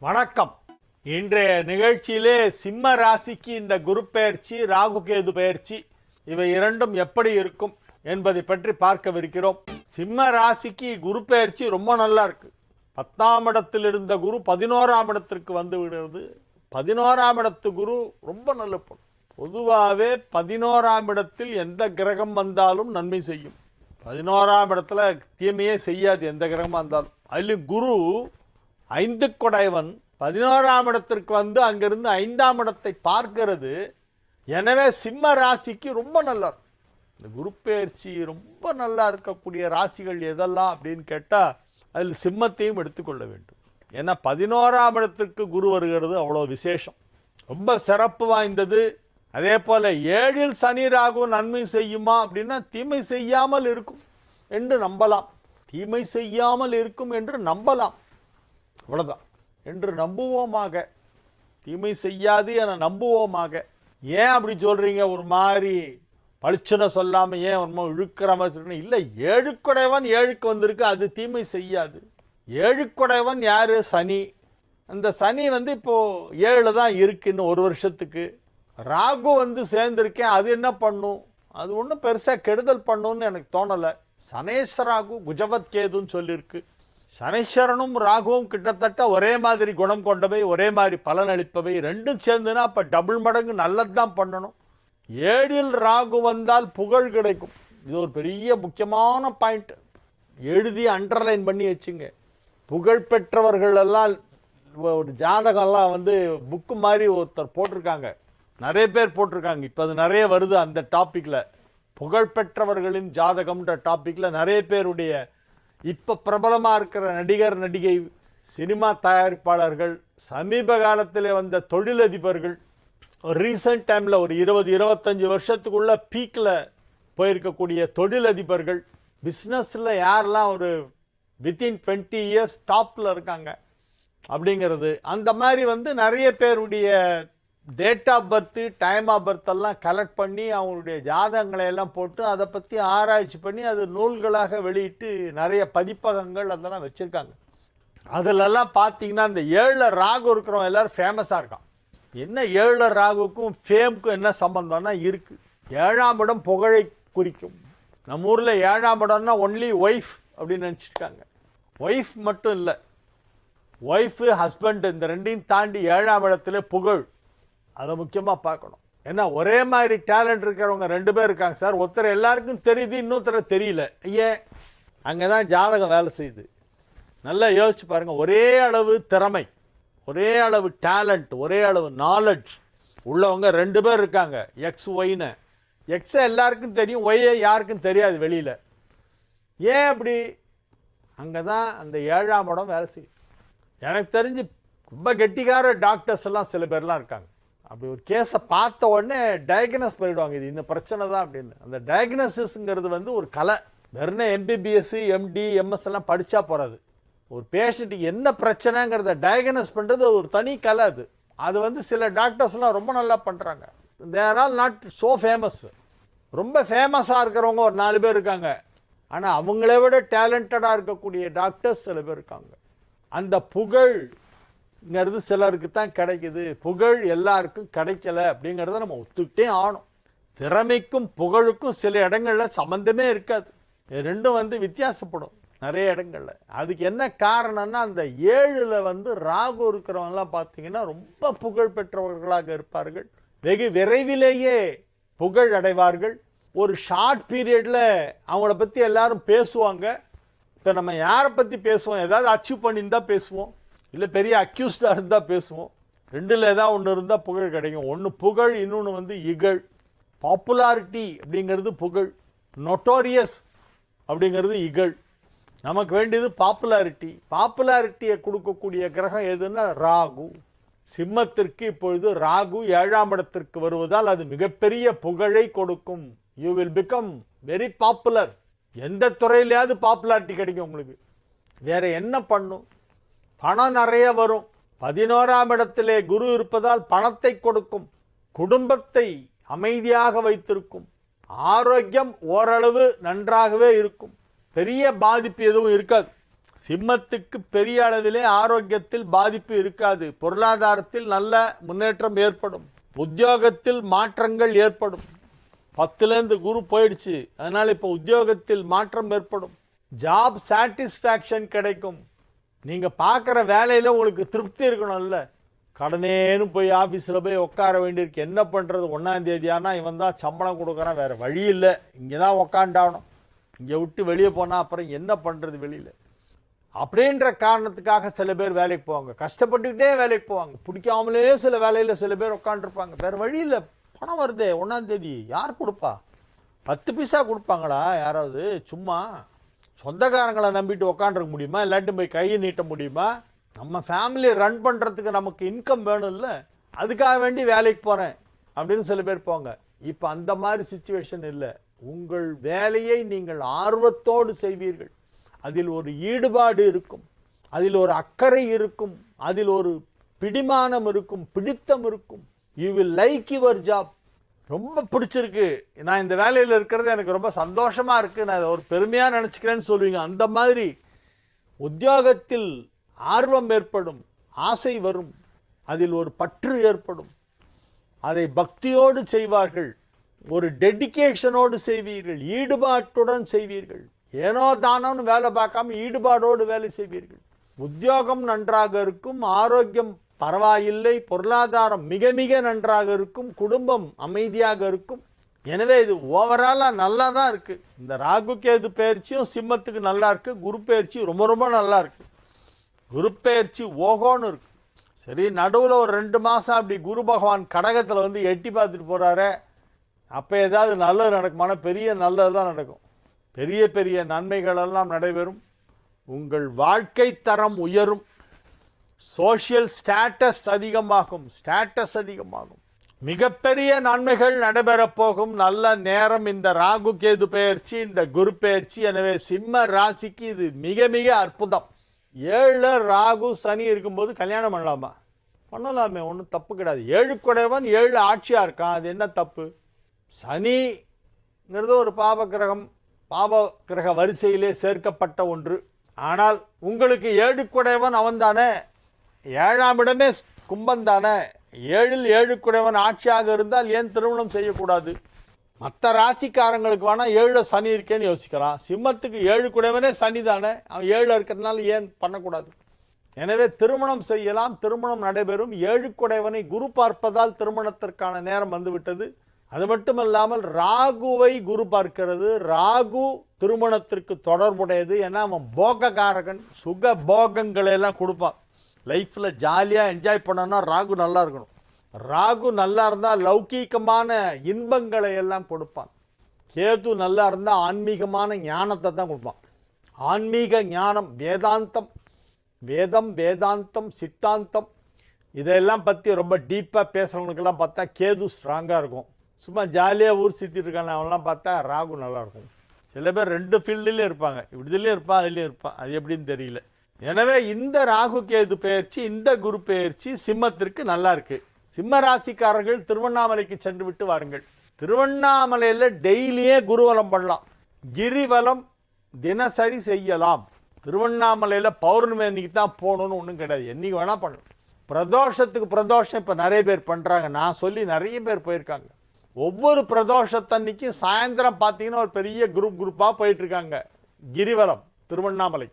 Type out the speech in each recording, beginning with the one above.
வணக்கம். இன்றைய நிகழ்ச்சியிலே சிம்ம ராசிக்கு இந்த குரு பெயர்ச்சி, ராகு கேது பெயர்ச்சி இவை இரண்டும் எப்படி இருக்கும் என்பதை பற்றி பார்க்கவிருக்கிறோம். சிம்ம ராசிக்கு குரு பெயர்ச்சி ரொம்ப நல்லா இருக்கு. 10ஆம் இடத்தில் இருந்த குரு 11ஆம் இடத்திற்கு வந்து விடுறது. 11ஆம் இடத்து குரு ரொம்ப நல்ல பொண்ணு. பொதுவாகவே 11ஆம் இடத்தில் எந்த கிரகம் வந்தாலும் நன்மை செய்யும். 11ஆம் இடத்துல தீமையே செய்யாது எந்த கிரகமாக இருந்தாலும். அதிலும் குரு 5 கொடைவன் 11ஆம் இடத்திற்கு வந்து அங்கிருந்து 5ஆம் இடத்தை பார்க்கிறது. எனவே சிம்ம ராசிக்கு ரொம்ப நல்லா இருக்கும். இந்த குரு பெயர்ச்சி ரொம்ப நல்லா இருக்கக்கூடிய ராசிகள் எதெல்லாம் அப்படின்னு கேட்டால் அதில் சிம்மத்தையும் எடுத்துக்கொள்ள வேண்டும். ஏன்னா 11ஆம் இடத்திற்கு குரு வருகிறது அவ்வளோ விசேஷம், ரொம்ப சிறப்பு வாய்ந்தது. அதே போல் 7இல் சனி ராகு நன்மை செய்யுமா அப்படின்னா தீமை செய்யாமல் இருக்கும் என்று நம்பலாம். தீமை செய்யாமல் இருக்கும் என்று நம்பலாம், அவ்வளோதான். என்று நம்புவோமாக, தீமை செய்யாது என நம்புவோமாக. ஏன் அப்படி சொல்கிறீங்க? ஒரு மாதிரி பளிச்சுன சொல்லாமல் ஏன் ஒரு இழுக்கிற மாதிரி சொல்கிறீங்க? இல்லை, 7 கொடைவன் 7க்கு வந்திருக்கு, அது தீமை செய்யாது. 7 கொடைவன் யார்? சனி. அந்த சனி வந்து இப்போது 7 தான் இருக்கு, இன்னும் ஒரு வருஷத்துக்கு. ராகு வந்து சேர்ந்துருக்கேன், அது என்ன பண்ணும்? அது ஒன்றும் பெருசாக கெடுதல் பண்ணுன்னு எனக்கு தோணலை. சனேஸ்வராகு குஜவத் கேதுன்னு சொல்லியிருக்கு. சனீஸ்வரனும் ராகுவும் கிட்டத்தட்ட ஒரே மாதிரி குணம் கொண்டவை, ஒரே மாதிரி பலன் அளிப்பவை. ரெண்டும் சேர்ந்துனா அப்போ டபுள் மடங்கு நல்லது தான் பண்ணணும். 7இல் ராகு வந்தால் புகழ் கிடைக்கும். இது ஒரு பெரிய முக்கியமான பாயிண்ட், எழுதி அண்டர்லைன் பண்ணி வச்சுங்க. புகழ் பெற்றவர்கள் எல்லாம் ஒரு ஜாதகம்லாம் வந்து புக்கு மாதிரி ஒருத்தர் போட்டிருக்காங்க, நிறைய பேர் போட்டிருக்காங்க. இப்போ அது நிறைய வருது அந்த டாப்பிக்கில். புகழ்பெற்றவர்களின் ஜாதகம்ன்ற டாப்பிக்கில் நிறைய பேருடைய இப்போ பிரபலமாக இருக்கிற நடிகர், நடிகை, சினிமா தயாரிப்பாளர்கள், சமீப காலத்தில் வந்த தொழிலதிபர்கள், ஒரு ரீசன்ட் டைமில் ஒரு 20-25 வருஷத்துக்குள்ள பீக்கில் போயிருக்கக்கூடிய தொழிலதிபர்கள், பிஸ்னஸில் யாரெல்லாம் ஒரு வித்தின் 20 இயர்ஸ் டாப்பில் இருக்காங்க அப்படிங்கிறது. அந்த மாதிரி வந்து நிறைய பேருடைய date of birth, time of birth எல்லாம் கலெக்ட் பண்ணி அவங்களுடைய ஜாதகங்களை எல்லாம் போட்டு அதை பற்றி ஆராய்ச்சி பண்ணி அது நூல்களாக வெளியிட்டு நிறைய பதிப்பகங்கள் அதெல்லாம் வச்சுருக்காங்க. அதிலெல்லாம் பார்த்தீங்கன்னா இந்த 7ல் ராகு இருக்கிறவங்க எல்லோரும் ஃபேமஸாக இருக்கான். என்ன 7ல் ராகுக்கும் ஃபேமுக்கும் என்ன சம்பந்தம்னா இருக்குது. 7ஆம் இடம் புகழை குறிக்கும். நம்ம ஊரில் 7ஆம் இடம்னா ஒன்லி ஒய்ஃப் அப்படின்னு நினச்சிருக்காங்க. ஒய்ஃப் மட்டும் இல்லை, ஒய்ஃபு, ஹஸ்பண்டு, இந்த ரெண்டையும் தாண்டி 7ஆம் இடத்துல புகழ், அதை முக்கியமாக பார்க்கணும். ஏன்னா ஒரே மாதிரி டேலண்ட் இருக்கிறவங்க 2 பேர் இருக்காங்க சார். ஒருத்தர் எல்லாருக்கும் தெரியுது, இன்னொருத்தர தெரியல. ஏன்? அங்கே தான் ஜாதகம் வேலை செய்யுது. நல்லா யோசிச்சு பாருங்கள். ஒரே அளவு திறமை, ஒரே அளவு டேலண்ட், ஒரே அளவு நாலெட்ஜ் உள்ளவங்க 2 பேர் இருக்காங்க, எக்ஸ் ஒய்னு. எக்ஸை எல்லாருக்கும் தெரியும், ஒய்யை யாருக்கும் தெரியாது வெளியில். ஏன் அப்படி? அங்கே தான் அந்த 7ஆம் இடம் வேலை செய்யுது. எனக்கு தெரிஞ்சு ரொம்ப கெட்டிக்கார டாக்டர்ஸ் எல்லாம் சில பேர்லாம் இருக்காங்க. அப்படி ஒரு கேஸை பார்த்த உடனே டயக்னோஸ் பண்ணிவிடுவாங்க, இது இந்த பிரச்சனை தான் அப்படின்னு. அந்த டயக்னோசிஸ்ங்கிறது வந்து ஒரு கலை. வெறும் எம்பிபிஎஸ், எம்டி, எம்எஸ் எல்லாம் படித்தா போகிறது. ஒரு பேஷண்ட்டுக்கு என்ன பிரச்சனைங்கிறத டயக்னோஸ் பண்ணுறது ஒரு தனி கலை. அது வந்து சில டாக்டர்ஸ்லாம் ரொம்ப நல்லா பண்ணுறாங்க. தேர் ஆல் நாட் ஸோ ஃபேமஸ். ரொம்ப ஃபேமஸாக இருக்கிறவங்க ஒரு 4 பேர் இருக்காங்க. ஆனால் அவங்கள விட டேலண்டடாக இருக்கக்கூடிய டாக்டர்ஸ் சில பேர் இருக்காங்க. அந்த புகழ்ங்கிறது சிலருக்கு தான் கிடைக்குது, புகழ் எல்லாருக்கும் கிடைக்கல அப்படிங்கிறத நம்ம ஒத்துக்கிட்டே ஆகணும். திறமைக்கும் புகழுக்கும் சில இடங்களில் சம்மந்தமே இருக்காது. ரெண்டும் வந்து வித்தியாசப்படும் நிறைய இடங்களில். அதுக்கு என்ன காரணம்னா அந்த 7ல் வந்து ராகு இருக்கிறவங்கலாம் பார்த்தீங்கன்னா ரொம்ப புகழ் பெற்றவர்களாக இருப்பார்கள். வெகு விரைவிலேயே புகழ் அடைவார்கள். ஒரு ஷார்ட் பீரியடில் அவங்கள பற்றி எல்லாரும் பேசுவாங்க. இப்போ நம்ம யாரை பற்றி பேசுவோம்? ஏதாவது அச்சீவ் பண்ணியிருந்தால் பேசுவோம், இல்லை பெரிய அக்யூஸ்டாக இருந்தால் பேசுவோம். 2ல் ஏதாவது ஒன்று இருந்தால் புகழ் கிடைக்கும். ஒன்று புகழ், இன்னொன்று வந்து இகழ். பாப்புலாரிட்டி அப்படிங்கிறது புகழ், நொட்டோரியஸ் அப்படிங்கிறது இகழ். நமக்கு வேண்டியது பாப்புலாரிட்டி. பாப்புலாரிட்டியை கொடுக்கக்கூடிய கிரகம் எதுன்னா ராகு. சிம்மத்திற்கு இப்பொழுது ராகு 7ஆம் இடத்திற்கு வருவதால் அது மிகப்பெரிய புகழை கொடுக்கும். You will become very popular. எந்த துறையிலையாவது பாப்புலாரிட்டி கிடைக்கும் உங்களுக்கு. வேறு என்ன பண்ணும்? பணம் நிறைய வரும். 11ஆம் இடத்திலே குரு இருப்பதால் பணத்தை கொடுக்கும். குடும்பத்தை அமைதியாக வைத்திருக்கும். ஆரோக்கியம் ஓரளவு நன்றாகவே இருக்கும். பெரிய பாதிப்பு எதுவும் இருக்காது. சிம்மத்துக்கு பெரிய அளவிலே ஆரோக்கியத்தில் பாதிப்பு இருக்காது. பொருளாதாரத்தில் நல்ல முன்னேற்றம் ஏற்படும். உத்தியோகத்தில் மாற்றங்கள் ஏற்படும். 10லேருந்து குரு போயிடுச்சு, அதனால் இப்போ உத்தியோகத்தில் மாற்றம் ஏற்படும். ஜாப் சாட்டிஸ்ஃபேக்ஷன் கிடைக்கும். நீங்கள் பார்க்குற வேலையில் உங்களுக்கு திருப்தி இருக்கணும்ல. கடனேன்னு போய் ஆஃபீஸில் போய் உட்கார வேண்டியிருக்கு. என்ன பண்ணுறது, 1ஆம் தேதி ஆனால் இவன் தான் சம்பளம் கொடுக்குறான், வேறு வழி இல்லை, இங்கே தான் உக்காண்டாகணும். இங்கே விட்டு வெளியே போனால் அப்புறம் என்ன பண்ணுறது வெளியில் அப்படின்ற காரணத்துக்காக சில பேர் வேலைக்கு போவாங்க. கஷ்டப்பட்டுக்கிட்டே வேலைக்கு போவாங்க. பிடிக்காமலே சில வேலையில் சில பேர் உட்காந்துருப்பாங்க. வேறு வழி இல்லை, பணம் வருதே 1ஆம் தேதி, யார் கொடுப்பா? 10 பைசா கொடுப்பாங்களா யாராவது? சும்மா சொந்தக்காரங்களை நம்பிட்டு உக்காண்டிருக்க முடியுமா? இல்லாட்டி போய் கையை நீட்ட முடியுமா? நம்ம ஃபேமிலியை ரன் பண்ணுறதுக்கு நமக்கு இன்கம் வேணும்ல, அதுக்காக வேண்டி வேலைக்கு போகிறேன் அப்படின்னு சில பேர் போங்க. இப்போ அந்த மாதிரி சிச்சுவேஷன் இல்லை. உங்கள் வேலையை நீங்கள் ஆர்வத்தோடு செய்வீர்கள். அதில் ஒரு ஈடுபாடு இருக்கும், அதில் ஒரு அக்கறை இருக்கும், அதில் ஒரு பிடிமானம் இருக்கும், பிடித்தம் இருக்கும். You will like your job. ரொம்ப பிடிச்சிருக்கு, நான் இந்த வேலையில் இருக்கிறது எனக்கு ரொம்ப சந்தோஷமாக இருக்குது, நான் ஒரு பெருமையாக நினச்சிக்கிறேன்னு சொல்லுவீங்க. அந்த மாதிரி உத்தியோகத்தில் ஆர்வம் ஏற்படும், ஆசை வரும், அதில் ஒரு பற்று ஏற்படும். அதை பக்தியோடு செய்வார்கள், ஒரு டெடிகேஷனோடு செய்வீர்கள், ஈடுபாட்டுடன் செய்வீர்கள். ஏனோ தானோன்னு வேலை பார்க்காம ஈடுபாடோடு வேலை செய்வீர்கள். உத்தியோகம் நன்றாக இருக்கும், ஆரோக்கியம் பரவாயில்லை, பொருளாதாரம் மிக மிக நன்றாக இருக்கும், குடும்பம் அமைதியாக இருக்கும். எனவே இது ஓவராலாக நல்லா தான் இருக்குது. இந்த ராகு கேது பயிற்சியும் சிம்மத்துக்கு நல்லா இருக்குது. குரு பயிற்சி ரொம்ப ரொம்ப நல்லா இருக்குது. குரு பயிற்சி ஓகோன்னு இருக்கு. சரி, நடுவில் ஒரு 2 மாதம் அப்படி குரு பகவான் கடகத்தில் வந்து எட்டி பார்த்துட்டு போகிறாரு. அப்போ ஏதாவது நல்லது நடக்குமான? பெரிய நல்லது தான் நடக்கும். பெரிய பெரிய நன்மைகளெல்லாம் நடைபெறும். உங்கள் வாழ்க்கை தரம் உயரும். சோஷியல் ஸ்டேட்டஸ் அதிகமாகும். மிகப்பெரிய நன்மைகள் நடைபெறப் போகும் நல்ல நேரம் இந்த ராகு கேது பயிற்சி, இந்த குரு பயிற்சி. எனவே சிம்ம ராசிக்கு இது மிக மிக அற்புதம். 7 ராகு சனி இருக்கும்போது கல்யாணம் பண்ணலாமா? பண்ணலாமே, ஒன்றும் தப்பு கிடையாது. 7 குடைவன் 7 ஆட்சியாக இருக்கான், அது என்ன தப்பு? சனிங்கிறது ஒரு பாவ வரிசையிலே சேர்க்கப்பட்ட ஒன்று. ஆனால் உங்களுக்கு 7 குடைவன் அவன் தானே, 7ஆம் இடமே கும்பம் தானே. 7இல் 7 குடைவன் ஆட்சியாக இருந்தால் ஏன் திருமணம் செய்யக்கூடாது? மற்ற ராசிக்காரங்களுக்கு வேணா 7 சனி இருக்கேன்னு யோசிக்கிறான். சிம்மத்துக்கு 7 குடைவனே சனி தானே, அவன் 7 இருக்கிறதுனால ஏன் பண்ணக்கூடாது? எனவே திருமணம் செய்யலாம், திருமணம் நடைபெறும். 7 குடைவனை குரு பார்ப்பதால் திருமணத்திற்கான நேரம் வந்துவிட்டது. அது மட்டுமல்லாமல் ராகுவை குரு பார்க்கிறது. ராகு திருமணத்திற்கு தொடர்புடையது. ஏன்னா அவன் போகக்காரகன், சுக போகங்களை எல்லாம் கொடுப்பான். லைஃப்பில் ஜாலியாக என்ஜாய் பண்ணணும்னா ராகு நல்லா இருக்கணும். ராகு நல்லா இருந்தால் லௌகீகமான இன்பங்களை எல்லாம் கொடுப்பான். கேது நல்லா இருந்தால் ஆன்மீகமான ஞானத்தை தான் கொடுப்பான். ஆன்மீக ஞானம், வேதாந்தம், சித்தாந்தம், இதெல்லாம் பற்றி ரொம்ப டீப்பாக பேசுகிறவங்களுக்கெல்லாம் பார்த்தா கேது ஸ்ட்ராங்காக இருக்கும். சும்மா ஜாலியாக ஊர் சுற்றிட்டு இருக்காங்க அவன்லாம் பார்த்தா ராகு நல்லாயிருக்கும். சில பேர் 2 ஃபீல்டுலேயும் இருப்பாங்க, இப்படிலையும் இருப்பான் அதுலேயும் இருப்பான், அது எப்படின்னு தெரியல. எனவே இந்த ராகு கேது பயிற்சி, இந்த குரு பயிற்சி சிம்மத்திற்கு நல்லா இருக்கு. சிம்ம ராசிக்காரர்கள் திருவண்ணாமலைக்கு சென்று விட்டு வாருங்கள். திருவண்ணாமலையில் டெய்லியே குருவலம் பண்ணலாம், கிரிவலம் தினசரி செய்யலாம். திருவண்ணாமலையில் பௌர்ணமி அன்னைக்கு தான் போகணுன்னு ஒன்றும் கிடையாது, என்றைக்கு வேணால் பண்ணலாம். பிரதோஷத்துக்கு பிரதோஷம் இப்போ நிறைய பேர் பண்ணுறாங்க, நான் சொல்லி நிறைய பேர் போயிருக்காங்க. ஒவ்வொரு பிரதோஷத்தன்னைக்கும் சாயந்தரம் பார்த்தீங்கன்னா ஒரு பெரிய குரூப்பாக போயிட்டுருக்காங்க கிரிவலம் திருவண்ணாமலை.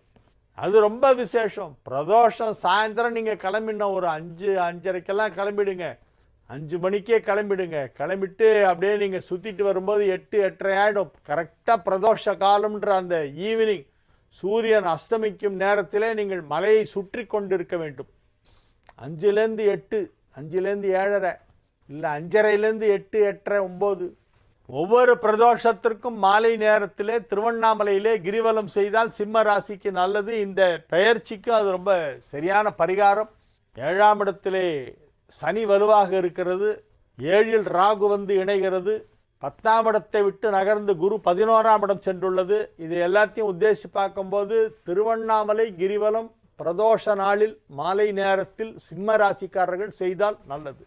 அது ரொம்ப விசேஷம். பிரதோஷம் சாயந்தரம் நீங்கள் கிளம்பினா ஒரு 5:30க்கெல்லாம் கிளம்பிடுங்க, 5 மணிக்கே கிளம்பிட்டு அப்படியே நீங்கள் சுற்றிட்டு வரும்போது 8:30 ஆகிடும். கரெக்டாக பிரதோஷ காலம்ன்ற அந்த ஈவினிங் சூரியன் அஸ்தமிக்கும் நேரத்திலே நீங்கள் மலையை சுற்றி கொண்டிருக்க வேண்டும். 5லேருந்து 8, 5லேருந்து 7:30, இல்லை 5:30லேருந்து 8, 8:30, 9. ஒவ்வொரு பிரதோஷத்திற்கும் மாலை நேரத்திலே திருவண்ணாமலையிலே கிரிவலம் செய்தால் சிம்ம ராசிக்கு நல்லது. இந்த பெயர்ச்சிக்கும் அது ரொம்ப சரியான பரிகாரம். 7ஆம் இடத்திலே சனி வலுவாக இருக்கிறது, 7இல் ராகு வந்து இணைகிறது, 10ஆம் இடத்தை விட்டு நகர்ந்து குரு 11ஆம் இடம் சென்றுள்ளது. இது எல்லாத்தையும் உத்தேசித்து பார்க்கும்போது திருவண்ணாமலை கிரிவலம் பிரதோஷ நாளில் மாலை நேரத்தில் சிம்ம ராசிக்காரர்கள் செய்தால் நல்லது.